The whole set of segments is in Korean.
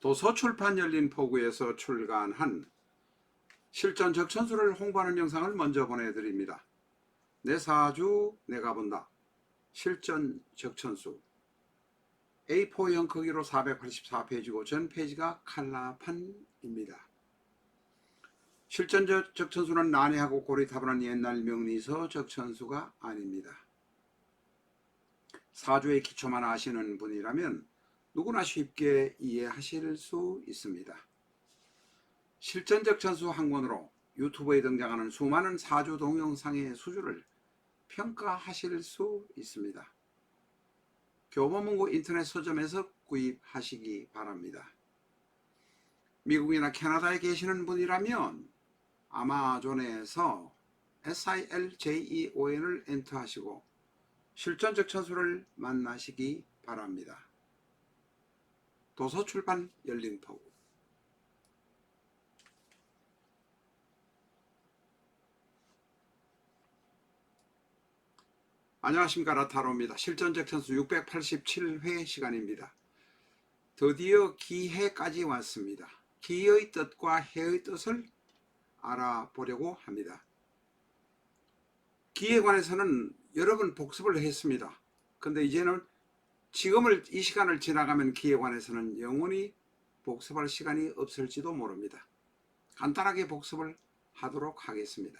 도서출판 열린 포구에서 출간한 실전 적천수를 홍보하는 영상을 먼저 보내드립니다. 내 사주 내가 본다. 실전 적천수 A4형 크기로 484페이지고 전 페이지가 칼라판입니다. 실전 적천수는 난해하고 고리타분한 옛날 명리서 적천수가 아닙니다. 사주의 기초만 아시는 분이라면 누구나 쉽게 이해하실 수 있습니다. 실전 적천수 한 권으로 유튜브에 등장하는 수많은 사주 동영상의 수주를 평가하실 수 있습니다. 교보문고 인터넷 서점에서 구입하시기 바랍니다. 미국이나 캐나다에 계시는 분이라면 아마존에서 SILJEON을 엔터하시고 실전 적천수를 만나시기 바랍니다. 도서출판 열린 포구. 안녕하십니까, 라타로입니다. 실전 적천수 687회 시간입니다. 드디어 기해까지 왔습니다. 기의 뜻과 해의 뜻을 알아보려고 합니다. 기에 관해서는 여러 번 복습을 했습니다. 근데 이제는 이 시간을 지나가면 기에 관해서는 영원히 복습할 시간이 없을지도 모릅니다. 간단하게 복습을 하도록 하겠습니다.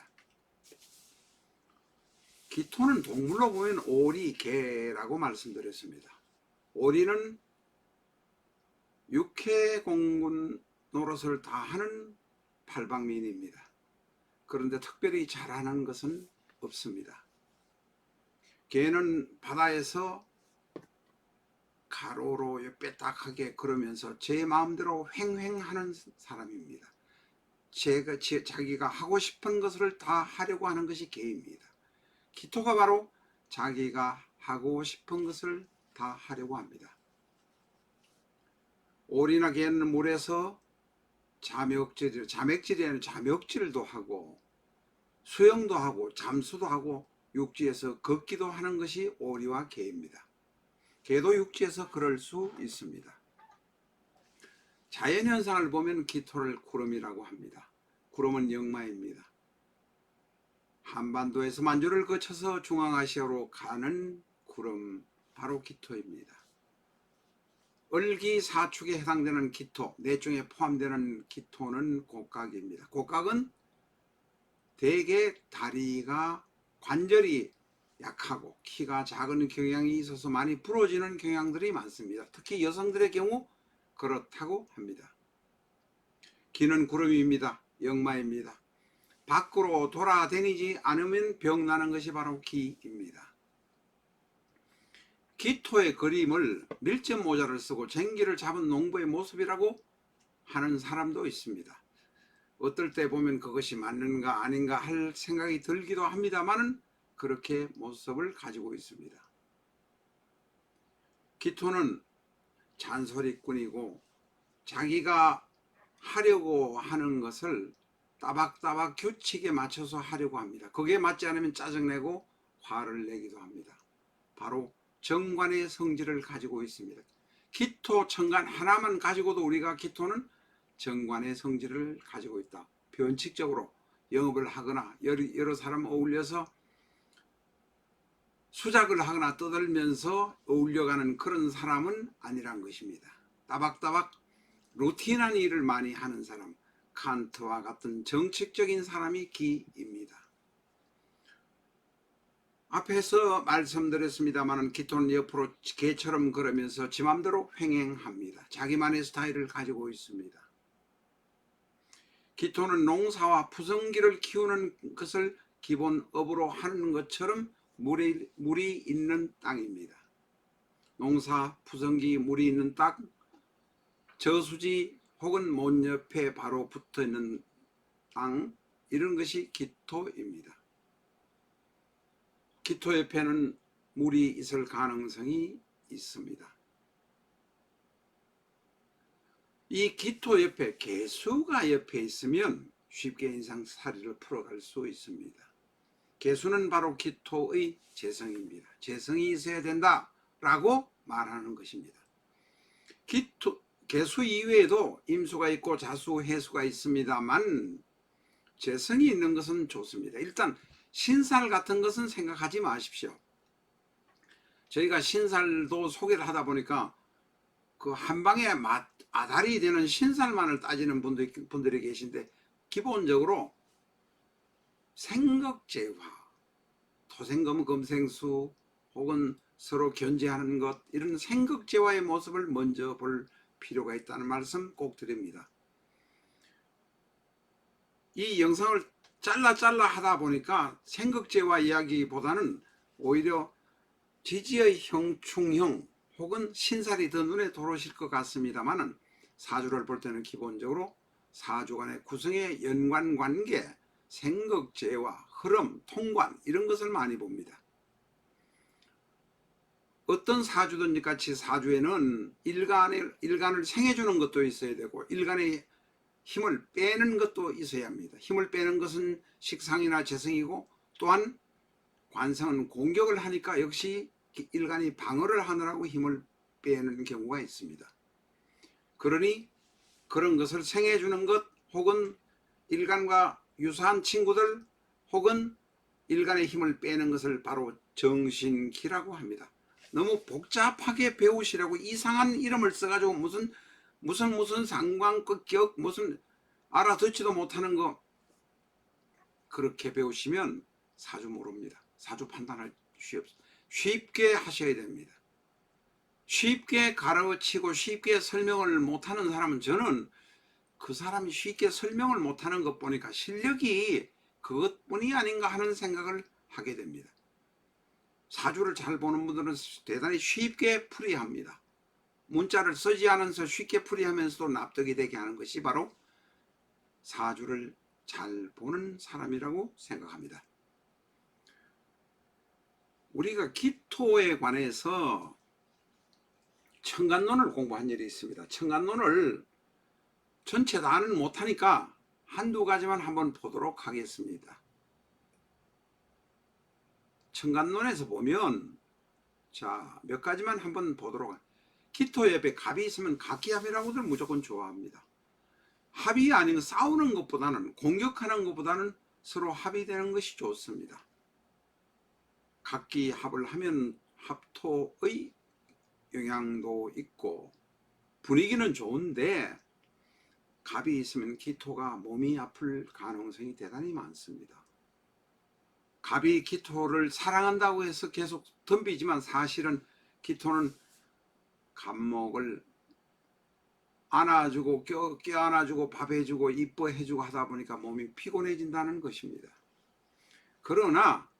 기토는 동물로 보면 오리, 개라고 말씀드렸습니다. 오리는 육해공군 노릇을 다 하는 팔방민입니다. 그런데 특별히 잘하는 것은 없습니다. 개는 바다에서 가로로 빼딱하게 걸으면서 제 마음대로 횡횡하는 사람입니다. 자기가 하고 싶은 것을 다 하려고 하는 것이 개입니다. 기토가 바로 자기가 하고 싶은 것을 다 하려고 합니다. 오리나 개는 물에서 자맥질도 하고 수영도 하고 잠수도 하고 육지에서 걷기도 하는 것이 오리와 개입니다. 개도 육지에서 걸을 수 있습니다. 자연현상을 보면 기토를 구름이라고 합니다. 구름은 영마입니다. 한반도에서 만주를 거쳐서 중앙아시아로 가는 구름, 바로 기토입니다. 을기사축에 해당되는 기토, 뇌중에 포함되는 기토는 곡각입니다. 곡각은 대개 다리가 관절이 약하고 키가 작은 경향이 있어서 많이 부러지는 경향들이 많습니다. 특히 여성들의 경우 그렇다고 합니다. 기는 구름입니다. 영마입니다. 밖으로 돌아다니지 않으면 병나는 것이 바로 기입니다. 기토의 그림을 밀짚 모자를 쓰고 쟁기를 잡은 농부의 모습이라고 하는 사람도 있습니다. 어떨 때 보면 그것이 맞는가 아닌가 할 생각이 들기도 합니다만은 그렇게 모습을 가지고 있습니다. 기토는 잔소리꾼이고 자기가 하려고 하는 것을 따박따박 규칙에 맞춰서 하려고 합니다. 그게 맞지 않으면 짜증내고 화를 내기도 합니다. 바로 정관의 성질을 가지고 있습니다. 기토, 천간 하나만 가지고도 우리가 기토는 정관의 성질을 가지고 있다. 변칙적으로 영업을 하거나 여러 사람 어울려서 수작을 하거나 떠들면서 어울려가는 그런 사람은 아니란 것입니다. 따박따박 루틴한 일을 많이 하는 사람, 칸트와 같은 정책적인 사람이 기입니다. 앞에서 말씀드렸습니다만 기토는 옆으로 개처럼 걸으면서 지 맘대로 횡행합니다. 자기만의 스타일을 가지고 있습니다. 기토는 농사와 푸성기를 키우는 것을 기본업으로 하는 것처럼 물이 있는 땅입니다. 농사, 푸성기, 물이 있는 땅, 저수지 혹은 못 옆에 바로 붙어 있는 땅, 이런 것이 기토입니다. 기토 옆에는 물이 있을 가능성이 있습니다. 이 기토 옆에 개수가 옆에 있으면 쉽게 인상살이를 풀어갈 수 있습니다. 개수는 바로 기토의 재성입니다. 재성이 있어야 된다라고 말하는 것입니다. 개수 이외에도 임수가 있고 자수, 해수가 있습니다만 재성이 있는 것은 좋습니다. 일단 신살 같은 것은 생각하지 마십시오. 저희가 신살도 소개를 하다 보니까 그 한방에 아달이 되는 신살만을 따지는 분들이 계신데, 기본적으로 생극재화, 토생금, 금생수 혹은 서로 견제하는 것, 이런 생극재화의 모습을 먼저 볼 필요가 있다는 말씀 꼭 드립니다. 이 영상을 잘라 하다 보니까 생극재화 이야기보다는 오히려 지지의 형충형 혹은 신살이 더 눈에 들어오실 것 같습니다만은, 사주를 볼 때는 기본적으로 사주 간의 구성의 연관관계, 생극재화, 흐름, 통관, 이런 것을 많이 봅니다. 어떤 사주든지 같이 사주에는 일간을 생해주는 것도 있어야 되고 일간의 힘을 빼는 것도 있어야 합니다. 힘을 빼는 것은 식상이나 재성이고, 또한 관성은 공격을 하니까 역시 일간이 방어를 하느라고 힘을 빼는 경우가 있습니다. 그러니 그런 것을 생해주는 것, 혹은 일간과 유사한 친구들, 혹은 일간의 힘을 빼는 것을 바로 정신기라고 합니다. 너무 복잡하게 배우시라고 이상한 이름을 써가지고 무슨 상관극격, 무슨 알아듣지도 못하는 거 그렇게 배우시면 사주 모릅니다. 사주 판단할 쉽게 하셔야 됩니다. 쉽게 가르치고 쉽게 설명을 못하는 사람은, 저는 그 사람이 쉽게 설명을 못하는 것 보니까 실력이 그것뿐이 아닌가 하는 생각을 하게 됩니다. 사주를 잘 보는 분들은 대단히 쉽게 풀이합니다. 문자를 쓰지 않으면서 쉽게 풀이하면서도 납득이 되게 하는 것이 바로 사주를 잘 보는 사람이라고 생각합니다. 우리가 기토에 관해서 천간론을 공부한 일이 있습니다. 천간론을 전체 다는 못하니까 한두 가지만 한번 보도록 하겠습니다. 천간론에서 보면, 자, 몇 가지만 한번 보도록. 기토 옆에 갑이 있으면 각기합이라고들 무조건 좋아합니다. 합이 아닌 싸우는 것보다는, 공격하는 것보다는 서로 합이 되는 것이 좋습니다. 각기합을 하면 합토의 영향도 있고 분위기는 좋은데, 갑이 있으면 기토가 몸이 아플 가능성이 대단히 많습니다. 갑이 기토를 사랑한다고 해서 계속 덤비지만, 사실은 기토는 갑목을 안아주고 껴안아주고 밥해주고 이뻐해주고 하다 보니까 몸이 피곤해진다는 것입니다. 그러나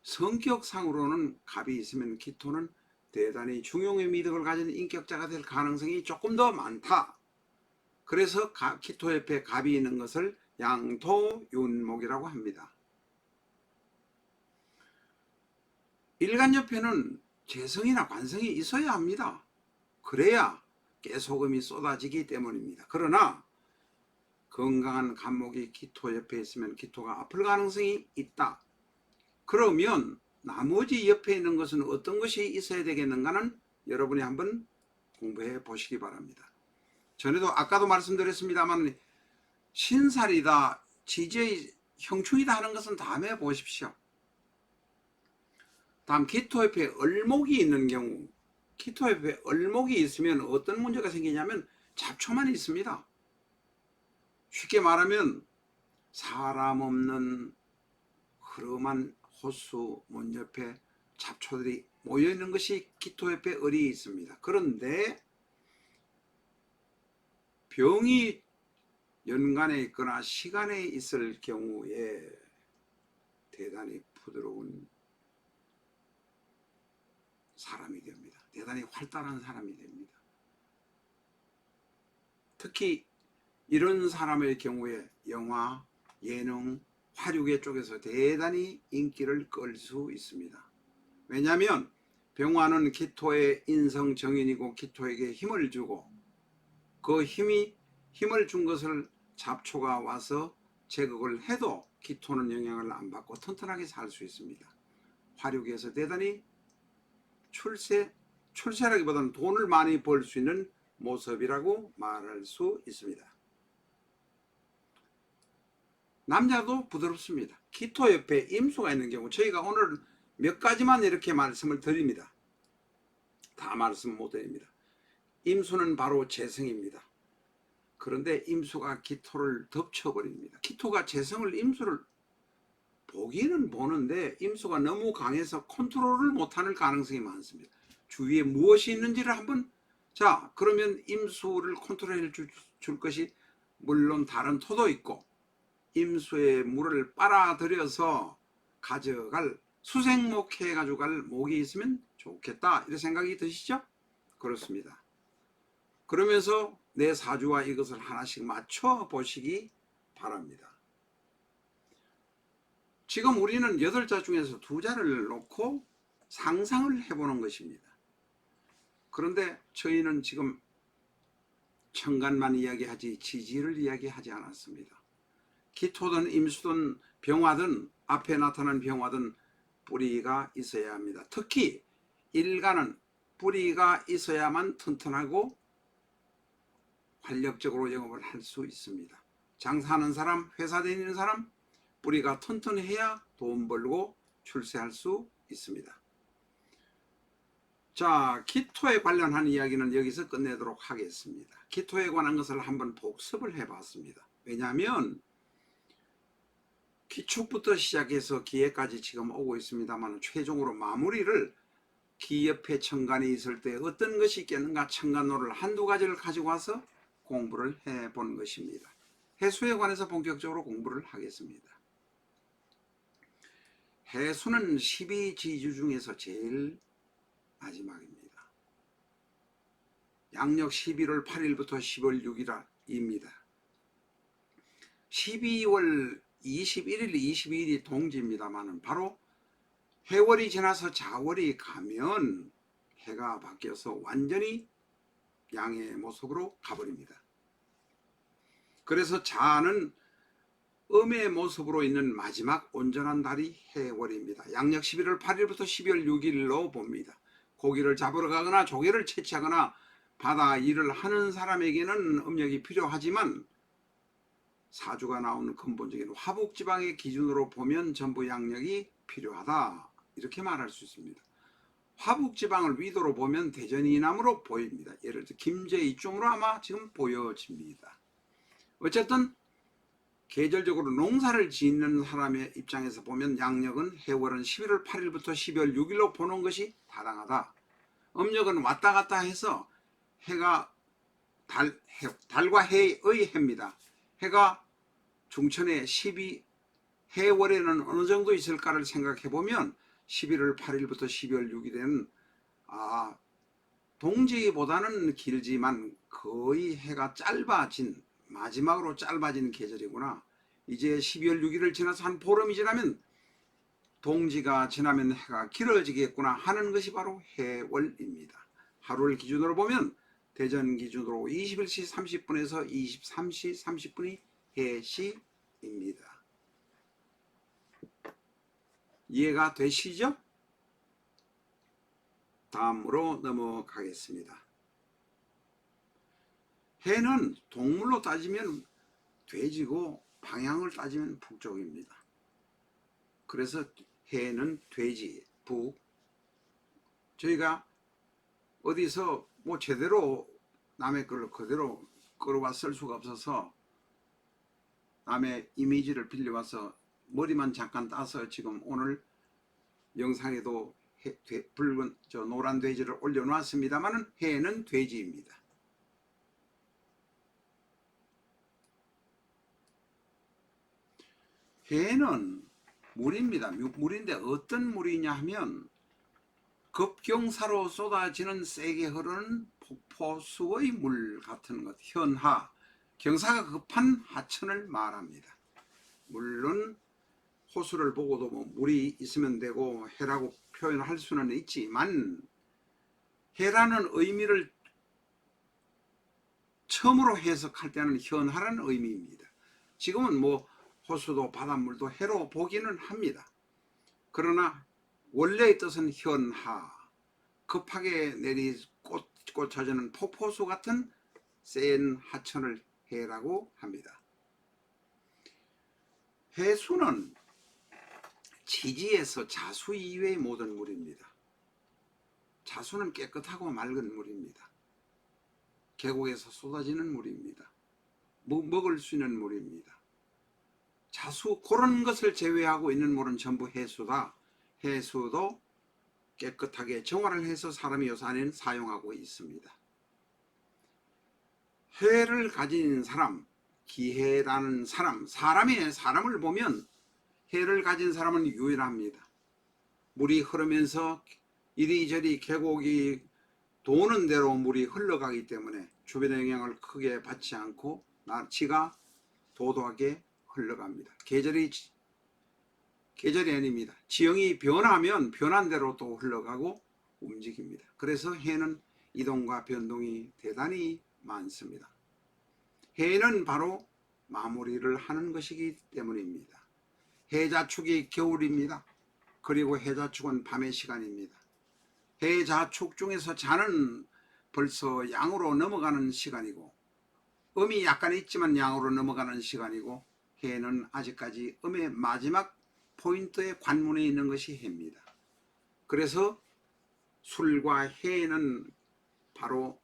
성격상으로는 갑이 있으면 기토는 대단히 중용의 미덕을 가진 인격자가 될 가능성이 조금 더 많다. 그래서 기토 옆에 갑이 있는 것을 양토윤목이라고 합니다. 일간 옆에는 재성이나 관성이 있어야 합니다. 그래야 깨소금이 쏟아지기 때문입니다. 그러나 건강한 갑목이 기토 옆에 있으면 기토가 아플 가능성이 있다. 그러면 나머지 옆에 있는 것은 어떤 것이 있어야 되겠는가는 여러분이 한번 공부해 보시기 바랍니다. 전에도 아까도 말씀드렸습니다만, 신살이다, 지지의 형충이다 하는 것은 다음에 보십시오. 다음, 기토 옆에 을목이 있는 경우, 기토 옆에 을목이 있으면 어떤 문제가 생기냐면 잡초만 있습니다. 쉽게 말하면 사람 없는 흐름한 호수 문 옆에 잡초들이 모여있는 것이 기토 옆에 을이 있습니다. 그런데 병이 연간에 있거나 시간에 있을 경우에 대단히 부드러운 사람이 됩니다. 대단히 활달한 사람이 됩니다. 특히 이런 사람의 경우에 영화, 예능, 화류계 쪽에서 대단히 인기를 끌 수 있습니다. 왜냐하면 병화는 기토의 인성 정인이고 기토에게 힘을 주고, 그 힘을 준 것을 잡초가 와서 제거를 해도 기토는 영향을 안 받고 튼튼하게 살 수 있습니다. 화류계에서 대단히 출세라기보다는 돈을 많이 벌 수 있는 모습이라고 말할 수 있습니다. 남자도 부드럽습니다. 기토 옆에 임수가 있는 경우 저희가 오늘 몇 가지만 이렇게 말씀을 드립니다. 다 말씀 못 드립니다. 임수는 바로 재성입니다. 그런데 임수가 기토를 덮쳐버립니다. 기토가 재성을 임수를 보기는 보는데 임수가 너무 강해서 컨트롤을 못하는 가능성이 많습니다. 주위에 무엇이 있는지를 한번 자 그러면 임수를 컨트롤해 줄 것이 물론 다른 토도 있고 임수의 물을 빨아들여서 가져갈 수생목 해 가지고 갈 목이 있으면 좋겠다 이런 생각이 드시죠? 그렇습니다. 그러면서 내 사주와 이것을 하나씩 맞춰 보시기 바랍니다. 지금 우리는 8자 중에서 2자를 놓고 상상을 해보는 것입니다. 그런데 저희는 지금 천간만 이야기하지 지지를 이야기하지 않았습니다. 기토든 임수든 병화든 앞에 나타난 병화든 뿌리가 있어야 합니다. 특히 일간은 뿌리가 있어야만 튼튼하고 활력적으로 영업을 할 수 있습니다. 장사하는 사람, 회사 다니는 사람 뿌리가 튼튼해야 돈 벌고 출세할 수 있습니다. 자, 기토에 관련한 이야기는 여기서 끝내도록 하겠습니다. 기토에 관한 것을 한번 복습을 해봤습니다. 왜냐하면 기축부터 시작해서 기해까지 지금 오고 있습니다만 최종으로 마무리를 기 옆에 천간이 있을 때 어떤 것이 있겠는가 천간로를 한두 가지를 가지고 와서 공부를 해본 것입니다. 해수에 관해서 본격적으로 공부를 하겠습니다. 해수는 12지주 중에서 제일 마지막입니다. 양력 11월 8일부터 10월 6일입니다. 12월 21일, 22일이 동지입니다만 바로 해월이 지나서 자월이 가면 해가 바뀌어서 완전히 양의 모습으로 가버립니다. 그래서 자는 음의 모습으로 있는 마지막 온전한 달이 해월입니다. 양력 11월 8일부터 12월 6일로 봅니다. 고기를 잡으러 가거나 조개를 채취하거나 바다 일을 하는 사람에게는 음력이 필요하지만 사주가 나오는 근본적인 화북지방의 기준으로 보면 전부 양력이 필요하다 이렇게 말할 수 있습니다. 화북지방을 위도로 보면 대전 이남으로 보입니다. 예를 들어 김제 이쯤으로 아마 지금 보여집니다. 어쨌든 계절적으로 농사를 짓는 사람의 입장에서 보면 양력은 해월은 11월 8일부터 12월 6일로 보는 것이 타당하다. 음력은 왔다 갔다 해서 해가 달과 해의 해입니다. 해가 중천에 해월에는 어느 정도 있을까를 생각해 보면 11월 8일부터 12월 6일에는 동지보다는 길지만 거의 해가 짧아진 마지막으로 짧아진 계절이구나. 이제 12월 6일을 지나서 한 보름이 지나면 동지가 지나면 해가 길어지겠구나 하는 것이 바로 해월입니다. 하루를 기준으로 보면 대전 기준으로 21시 30분에서 23시 30분이 해시입니다. 이해가 되시죠? 다음으로 넘어가겠습니다. 해는 동물로 따지면 돼지고 방향을 따지면 북쪽입니다. 그래서 해는 돼지, 북. 저희가 어디서 뭐 제대로 남의 걸 그대로 끌어와 쓸 수가 없어서 남의 이미지를 빌려와서 머리만 잠깐 따서 지금 오늘 영상에도 붉은 노란 돼지를 올려놨습니다만 해는 돼지입니다. 해는 물입니다. 물인데 어떤 물이냐 하면 급경사로 쏟아지는 세게 흐르는 폭포수의 물 같은 것, 현하, 경사가 급한 하천을 말합니다. 물론 호수를 보고도 뭐 물이 있으면 되고 해라고 표현할 수는 있지만 해라는 의미를 처음으로 해석할 때는 현하라는 의미입니다. 지금은 뭐 호수도 바닷물도 해로 보기는 합니다. 그러나 원래의 뜻은 현하, 급하게 솟고 젖는 폭포수 같은 센 하천을 해라고 합니다. 해수는 지지에서 자수 이외의 모든 물입니다. 자수는 깨끗하고 맑은 물입니다. 계곡에서 쏟아지는 물입니다. 먹을 수 있는 물입니다. 자수 그런 것을 제외하고 있는 물은 전부 해수다. 해수도 깨끗하게 정화를 해서 사람이 요새 안에는 사용하고 있습니다. 해를 가진 사람, 기해라는 사람, 사람을 보면 해를 가진 사람은 유일합니다. 물이 흐르면서 이리저리 계곡이 도는 대로 물이 흘러가기 때문에 주변의 영향을 크게 받지 않고 지가 도도하게 흘러갑니다. 계절이 아닙니다. 지형이 변하면 변한 대로 또 흘러가고 움직입니다. 그래서 해는 이동과 변동이 대단히 많습니다. 해는 바로 마무리를 하는 것이기 때문입니다. 해자축이 겨울입니다. 그리고 해자축은 밤의 시간입니다. 해자축 중에서 자는 벌써 양으로 넘어가는 시간이고, 음이 약간 있지만 양으로 넘어가는 시간이고, 해는 아직까지 음의 마지막 포인트의 관문에 있는 것이 해입니다. 그래서 술과 해는 바로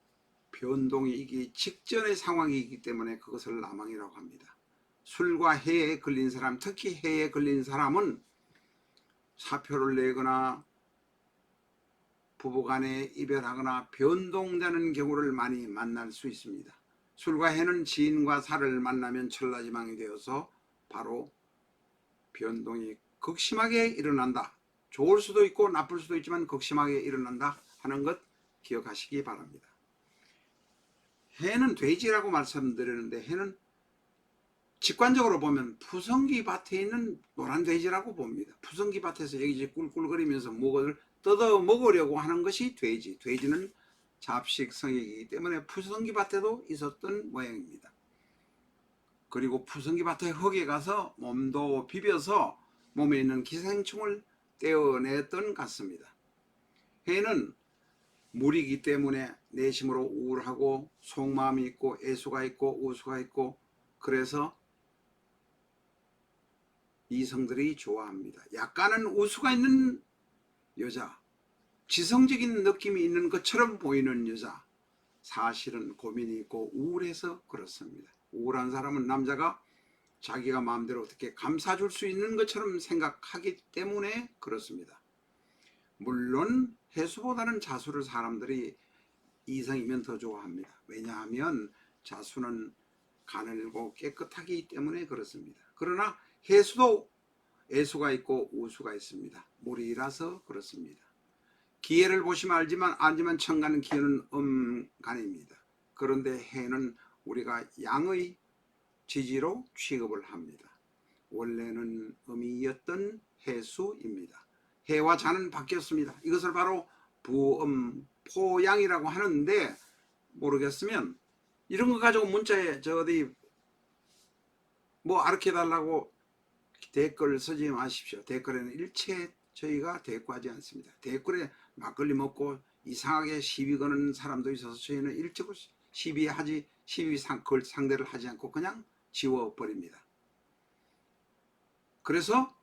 변동이기 직전의 상황이기 때문에 그것을 남항이라고 합니다. 술과 해에 걸린 사람, 특히 해에 걸린 사람은 사표를 내거나 부부간에 이별하거나 변동되는 경우를 많이 만날 수 있습니다. 술과 해는 지인과 살을 만나면 천라지망이 되어서 바로 변동이 극심하게 일어난다. 좋을 수도 있고 나쁠 수도 있지만 극심하게 일어난다 하는 것 기억하시기 바랍니다. 해는 돼지라고 말씀드렸는데, 해는 직관적으로 보면 푸성기 밭에 있는 노란 돼지라고 봅니다. 푸성기 밭에서 여기저기 꿀꿀거리면서 무엇을 뜯어 먹으려고 하는 것이 돼지. 돼지는 잡식 성이기 때문에 푸성기 밭에도 있었던 모양입니다. 그리고 푸성기 밭에 흙에 가서 몸도 비벼서 몸에 있는 기생충을 떼어냈던 같습니다. 해는 물이기 때문에 내심으로 우울하고 속마음이 있고 애수가 있고 우수가 있고, 그래서 이성들이 좋아합니다. 약간은 우수가 있는 여자, 지성적인 느낌이 있는 것처럼 보이는 여자, 사실은 고민이 있고 우울해서 그렇습니다. 우울한 사람은 남자가 자기가 마음대로 어떻게 감싸줄 수 있는 것처럼 생각하기 때문에 그렇습니다. 물론 해수보다는 자수를 사람들이 이성이면 더 좋아합니다. 왜냐하면 자수는 가늘고 깨끗하기 때문에 그렇습니다. 그러나 해수도 애수가 있고 우수가 있습니다. 물이라서 그렇습니다. 기해를 보시면 알지만 천간은 기해는 음간입니다. 그런데 해는 우리가 양의 지지로 취급을 합니다. 원래는 음이었던 해수입니다. 해와 자는 바뀌었습니다. 이것을 바로 부음포양이라고 하는데, 모르겠으면 이런 거 가지고 문자에 어디 뭐 알려달라고 댓글 쓰지 마십시오. 댓글에는 일체 저희가 대꾸하지 않습니다. 댓글에 막걸리 먹고 이상하게 시비 거는 사람도 있어서 저희는 일찍 상대를 하지 않고 그냥 지워버립니다. 그래서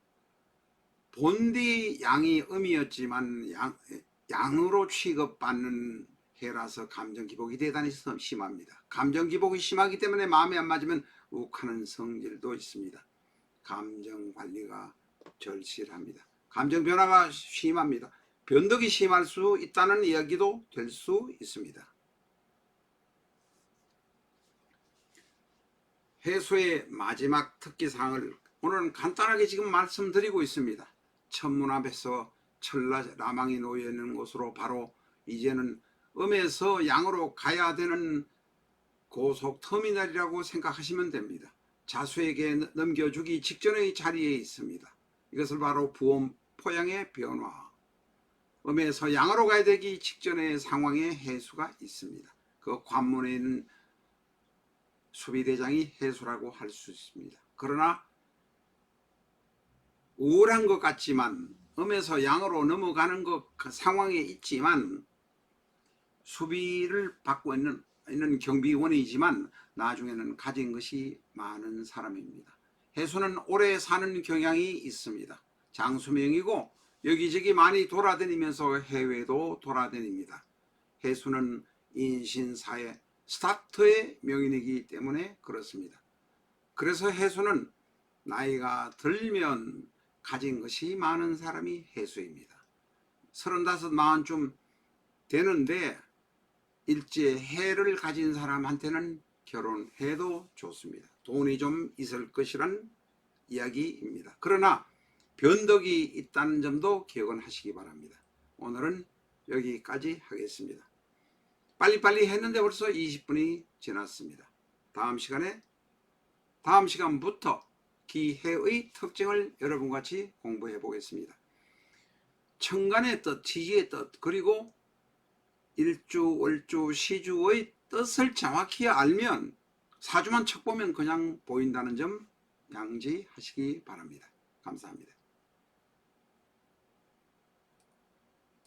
본디 양이 음이었지만 양으로 취급받는 해라서 감정기복이 대단히 심합니다. 감정기복이 심하기 때문에 마음에 안 맞으면 욱하는 성질도 있습니다. 감정관리가 절실합니다. 감정 변화가 심합니다. 변덕이 심할 수 있다는 이야기도 될 수 있습니다. 해수의 마지막 특기사항을 오늘은 간단하게 지금 말씀드리고 있습니다. 천문 앞에서 천라라망이 놓여있는 곳으로 바로 이제는 음에서 양으로 가야 되는 고속터미널이라고 생각하시면 됩니다. 자수에게 넘겨주기 직전의 자리에 있습니다. 이것을 바로 부음포양의 변화, 음에서 양으로 가야 되기 직전의 상황에 해수가 있습니다. 그 관문에 있는 수비대장이 해수라고 할 수 있습니다. 그러나 우울한 것 같지만 음에서 양으로 넘어가는 것 상황에 있지만 수비를 받고 있는 경비원이지만 나중에는 가진 것이 많은 사람입니다. 해수는 오래 사는 경향이 있습니다. 장수명이고 여기저기 많이 돌아다니면서 해외도 돌아다닙니다. 해수는 인신사의 스타트의 명인이기 때문에 그렇습니다. 그래서 해수는 나이가 들면 가진 것이 많은 사람이 해수입니다. 35, 40쯤 되는데 일제 해를 가진 사람한테는 결혼해도 좋습니다. 돈이 좀 있을 것이란 이야기입니다. 그러나 변덕이 있다는 점도 기억은 하시기 바랍니다. 오늘은 여기까지 하겠습니다. 빨리빨리 했는데 벌써 20분이 지났습니다. 다음 시간부터 기해의 특징을 여러분과 같이 공부해 보겠습니다. 천간의 뜻, 지지의 뜻, 그리고 일주, 월주, 시주의 뜻을 정확히 알면 사주만 척 보면 그냥 보인다는 점 양지하시기 바랍니다. 감사합니다.